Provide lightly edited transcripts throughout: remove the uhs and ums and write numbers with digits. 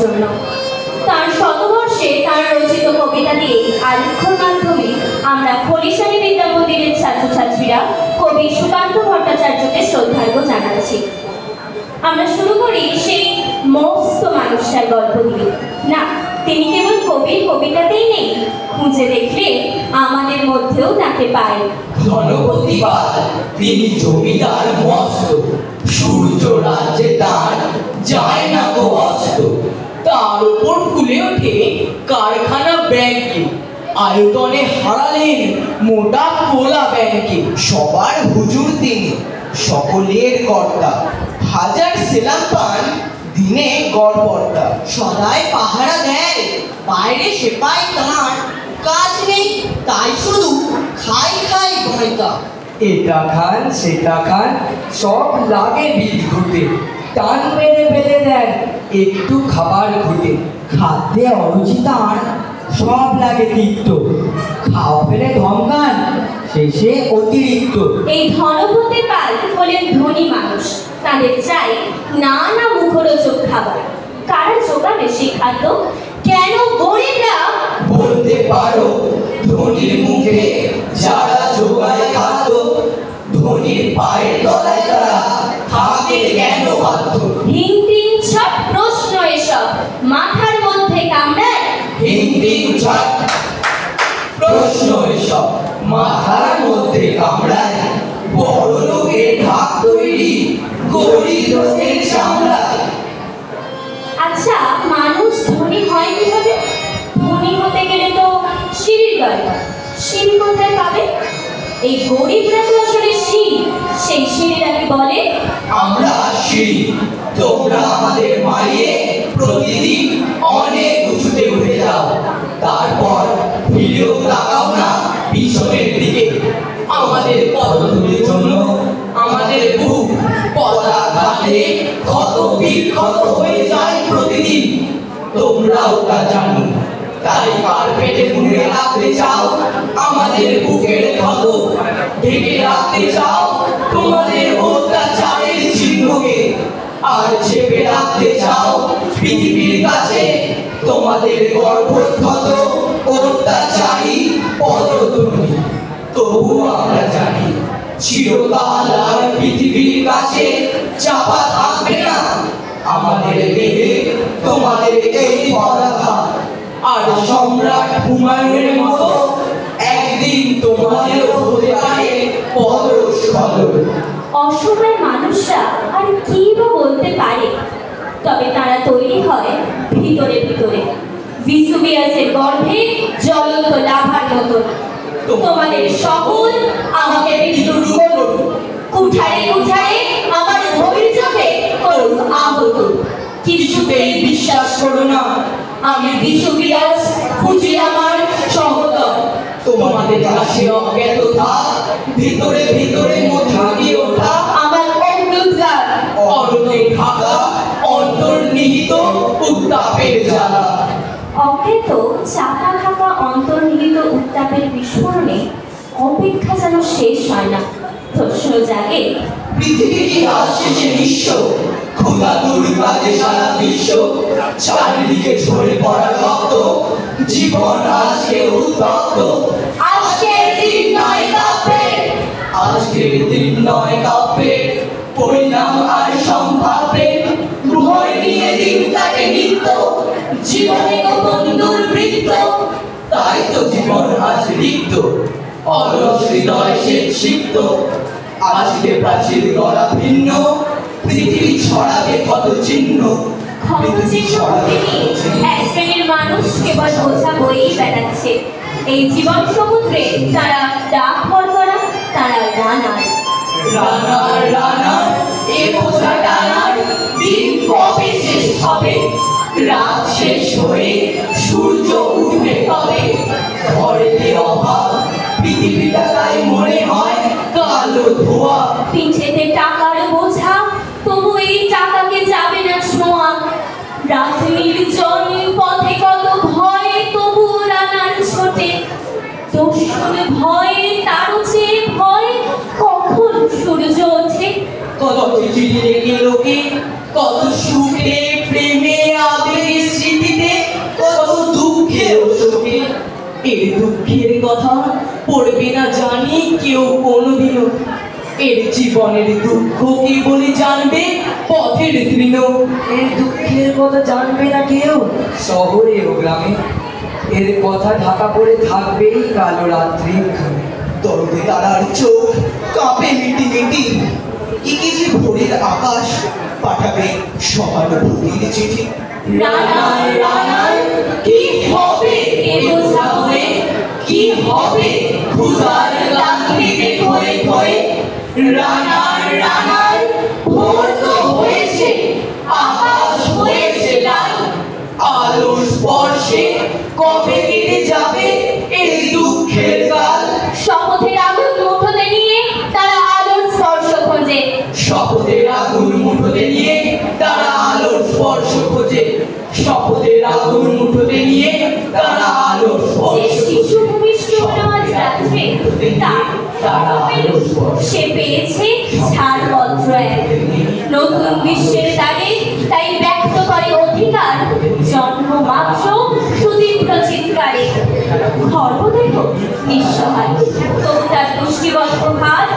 জন্য। তার শতবর্ষে তার রচিত কবিতা দিয়ে আলেখ্যর মাধ্যমে আমরা খলিশানী বিদ্যা মন্দিরের ছাত্রছাত্রীরা কবি সুকান্ত ভট্টাচার্যকে শ্রদ্ধার্ঘ্য জানাচ্ছি। আমরা শুরু করি সেই মস্ত মানুষটার গল্প দিয়ে। না, তিনি কেবল কবির কবিতাতেই নেই, খুঁজে দেখলে আমাদের মধ্যেও তাকে পায়। ধনপতি পাল, তিনি জমিদার মস্ত, সূর্য রাজ্যে তার যায় না কো অস্ত। তার উপর ফুলে ওঠে কারখানা ব্যাংকে, আয়তনে হারালেন মোটা কোলা ব্যাংকে। সবার হুজুর তিনি, সকলের কর্তা, হাজার সেলাম পান দিনে গড়পড়তা। সদাই পাহারা দেয়, বাইরে সেপাই তার কাজ নেই, তাই শুধু খাই খাই ভয়তা। এটা খান সেটা খান, সব লাগে বিল ঘুটে, টান পেরে পেরে দেন একটু খাবার ঘুটে। খাদ্যে অরুচি তার, সব লাগে তিক্ত, খাওয়া ফেলে ধমকান, শেষে অতিরিক্ত। এই ধনপতি পাল হলেন ধনী মানুষ, তাদের চাই নানা মুখরোচক খাবার। কারা জোগাবে সেই খাদ্য? কেন গরিবরা? বলতে পারো ধনীর মুখে যারা জোগায় খাদ্য, ধনীর পায়ের তলায় তারা থাকে কেন বাধ্য? হিং টিং ছট প্রশ্ন এসব মাথার মধ্যে কামড়ায়। হিং টিং ছট প্রশ্ন এসব মাথার মধ্যে কামড়ায়। বড় লোকের ঢাক তৈরি, গরিব লোকের চামড়ায়। আচ্ছা, মানুষ ধনী হয় কিভাবে? ধনী হতে গেলে তো সিঁড়ির দরকার। সিঁড়ি কোথায় পাবে? এই গরিবরা তো আসলে সিঁড়ি, সেই সিঁড়িটাকে বলে আমরা সিঁড়ি। তোমরা আমাদের মারিয়ে প্রতিদিন অনেক উঁচুতে উঠে যাও, তারপর ফিরেও তাকাও না পিছনের দিকে। আমাদের পদধূলির জন্য আমাদের বুক পদাঘাতে ক্ষত বিক্ষত হয়ে যায় প্রতিদিন। তোমরাও তা জানো, তাই কার্পেটে মুড়ে রাখতে চাও আমাদের বুকের ক্ষত, ঢেকে রাখতে চাও তোমাদের অত্যাচারের চিহ্নকে, আর চেপে রাখতে চাও পৃথিবীর কাছে তোমাদের গর্ভক্ষত অত্যাচারী পদধ্বনি। তবুও আমরা জানি চিরকাল আর পৃথিবীর কাছে চাপা থাকবে না আমাদের দেহে তোমাদের এই পদাঘাত। আর সম্রাট হুমায়ুনের মতো একদিন তোমাদের হতে পারে পদস্খলন। অসহায় মানুষরা আর কি বা বলতে পারে? তবে তারা তৈরি হয় ভিতরে ভিতরে, ভিসুভিয়াসের গর্ভে জ্বলন্ত লাভার মতো। তোমাদের সকল আমাকে বিদ্রুপ করুন, কুঠারে কুঠারে আমার গভীর চোখে করুন আহত। কিছুতেই বিশ্বাস করো না আমি ভিসুভিয়াস, ফুজি আমার সহোদর। তোমাদের কাছে অজ্ঞাত থাক ভিতরে ভিতরে মধ্যে দিয়ে ওঠা আমার অগ্নুদ্গার, অরণ্যে ঢাকা অন্তর্নিহিত উত্তাপের জ্বালা। অজ্ঞাত চাপা থাকা অন্তর্নিহিত উত্তাপের বিস্ফোরণে অপেক্ষা যেন শেষ হয় না। প্রশ্ন জাগে, পৃথিবী কি আজ শেষে নিঃস্ব? ক্ষুধা দুর্গাতে সারা বিশ্ব, চারিদিকে ঝরে পড়া রক্ত, জীবন আজকে উত্তপ্ত। আজকের দিন নয় কাব্যের, আজকের দিন নয় কাব্যের, পরিণাম আর সম্ভাব্যের। ভয় নিয়ে দিন কাটে নিত্য, জীবনে গোপন দুর্বৃত্ত। তাই তো জীবন আজ রিক্ত, অলস হৃদয় শেষ সিক্ত। আজকে প্রাচীর গড়া ভিন্ন, পৃথিবী ছড়াবে কত চিহ্ন। এক শ্রেণীর মানুষ কেবল বোঝা বইয়েই বেড়াচ্ছে। এই জীবন সমুদ্রে তারা ডাক ভর করা, তারা রানার। রানার রানার এ বোঝা টানার দিন কবে শেষ হবে? রাত শেষ হয়ে সূর্য উঠবে কবে? ঘরেতে অভাব, পৃথিবীটা তাই মনে হয় কালো ধোয়া। পিঠেতে টাকার বোঝা, তবু এই টাকাকে যাবে না ছোঁয়া। রাত নির্জন পথে কত ভয়, তবু রানার ছোটে। দস্যুর ভয়, তারও চেয়ে ভয়, কখন সূর্য ওঠে। কত চিঠি লেগে লোকে, কত সুখে প্রেমে আবেগে এর দুঃখের কথা পড়বে না জানি কেউ কোনোদিনও। এর জীবনের দুঃখ কি বলে জানবে পথের তৃণ। এর দুঃখের কথা জানবে না কেউ শহরে ও গ্রামে, এর কথা ঢাকা পড়ে থাকবেই কালো রাত্রি ঘামে। দরদে তারার চোখ কাঁপে মিটি মিটি, কি যে ভোরের আকাশ পাঠাবে সহানুভূতির চিঠি। রানার রানার কি হবে কে বোঝাবে, কি হবে ক্ষুধার ক্লান্তিতে ধরে ধরে। রানার রানার ভোর তো হয়েছে, আকাশ হয়েছে লাল, আলোর স্পর্শে কবে কেটে যাবে এই দুঃখের কাল। শপথের আগুন মুঠোতে নিয়ে তারা আলোর স্পর্শ খোঁজে। শপথের আগুন মুঠোতে নিয়ে তারা আলোর স্পর্শ খোঁজে। শপথের আগুন মুঠোতে নিয়ে তারা আলোর যে স্পর্শ শিশু ভূমিষ্ঠ হলো আজ রাত্রে, তারা পেল, সে পেয়েছে ছাড়পত্র এক। নতুন বিশ্বের দ্বারে তাই ব্যক্ত করে অধিকার, জন্ম মাত্র সুতীব্র চিৎকারে। খর্বদেহ নিঃসহায়, তবু তার দুষ্টিবদ্ধ হাত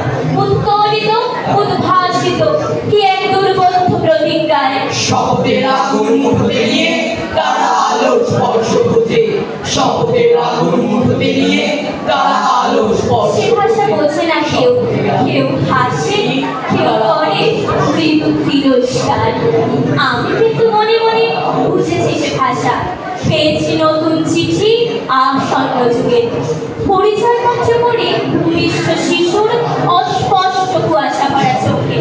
উত্তোলিত উদ্ভাসিত কি এক দুর্বোধ্য প্রতিজ্ঞায়। শপথের আগুন মুঠোতে নিয়ে তারা আলোর স্পর্শ খোঁজে। শপথের আগুন মুঠোতে নিয়ে তারা আলোর স্পর্শ সে ভাষা বোঝে না কেউ, কেউ হাসে, কেউ করে মৃদু তিরস্কার। আমি কিন্তু মনে মনে বুঝেছি সে ভাষা, পেয়েছি নতুন চিঠি আসন্ন যুগে। পরিচয় পত্র করে ভূমিষ্ঠ শিশুর অস্পষ্ট কুয়াশা ভরা চোখে।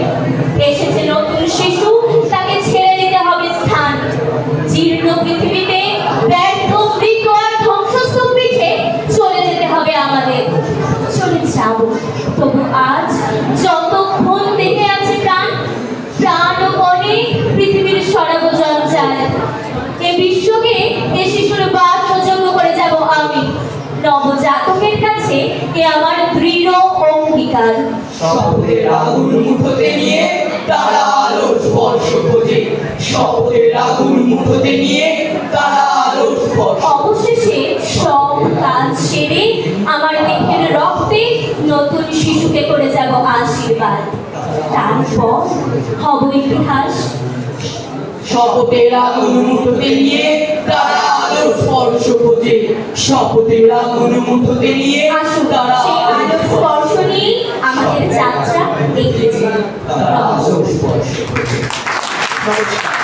এসেছে নতুন শিশু, তাকে ছেড়ে দিতে হবে স্থান। জীর্ণ পৃথিবীতে ব্যর্থ বৃক্ষ আর ধ্বংসস্তূপ পিঠে চলে যেতে হবে আমাদের। চলে যাব, তবু আজ যতক্ষণ দেখে আছে প্রাণ, প্রাণপণে পৃথিবীর সরাবো জঞ্জাল। এ বিশ্বকে এ শিশুর বাসযোগ্য করে যাব আমি। নবজাতকের কাছে এ আমার দৃঢ় অঙ্গীকার। শপথের আগুন মুঠোতে নিয়ে তারা আলোর স্পর্শ খোঁজে। শপথের আগুন মুঠোতে নিয়ে তারা আলোর স্পর্শ। অবশেষে সব কাজ সেরে আমার দেহের রক্তে নতুন শিশুকে করে যাব আশীর্বাদ। তারপর হব ইতিহাস। শপথের আগুন মুঠোতে নিয়ে তারা আলোর স্পর্শ খোঁজে। শপথের আগুন মুঠোতে নিয়ে আসুন, তারা সেই আলোর স্পর্শ নিয়ে আমাদের যাত্রা এগিয়ে চলুন। তারা আলোর স্পর্শ খোঁজে। নমস্কার।